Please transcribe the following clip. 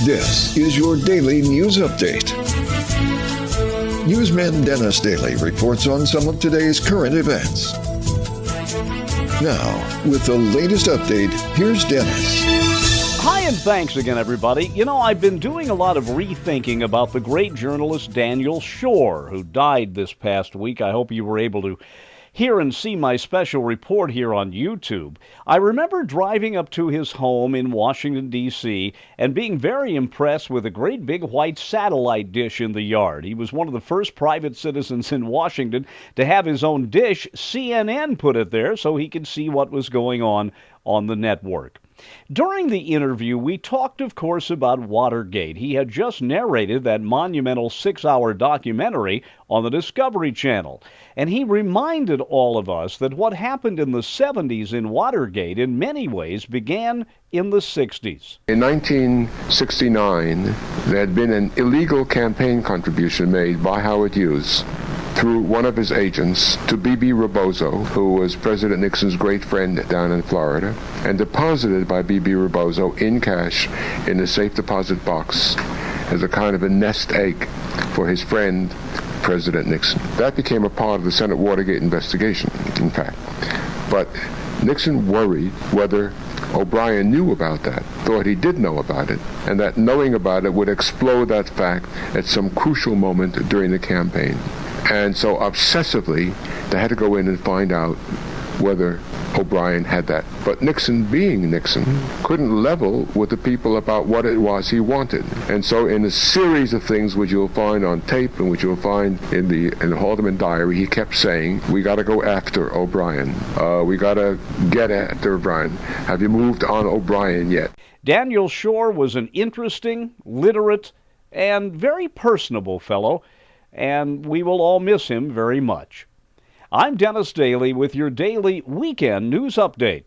This is your daily news update. Newsman Dennis Daily reports on some of today's current events. Now, with the latest update, here's Dennis. Hi, and thanks again, everybody. You know, I've been doing a lot of rethinking about the great journalist Daniel Schorr, who died this past week. I hope you were able to hear and see my special report here on YouTube. I remember driving up to his home in Washington, D.C., and being very impressed with a great big white satellite dish in the yard. He was one of the first private citizens in Washington to have his own dish. CNN put it there so he could see what was going on the network. During the interview, we talked, of course, about Watergate. He had just narrated that monumental 6-hour documentary on the Discovery Channel. And he reminded all of us that what happened in the 70s in Watergate in many ways began in the 60s. In 1969, there had been an illegal campaign contribution made by Howard Hughes through one of his agents to B.B. Rebozo, who was President Nixon's great friend down in Florida, and deposited by B.B. Rebozo in cash in a safe deposit box as a kind of a nest egg for his friend, President Nixon. That became a part of the Senate Watergate investigation, in fact. But Nixon worried whether O'Brien knew about that, thought he did know about it, and that knowing about it would explode that fact at some crucial moment during the campaign. And so obsessively, they had to go in and find out whether O'Brien had that. But Nixon, being Nixon, couldn't level with the people about what it was he wanted. And so in a series of things which you'll find on tape and which you'll find in the Haldeman diary, he kept saying, we got to go after O'Brien. We got to get after O'Brien. Have you moved on O'Brien yet? Daniel Schorr was an interesting, literate, and very personable fellow, and we will all miss him very much. I'm Dennis Daly with your daily weekend news update.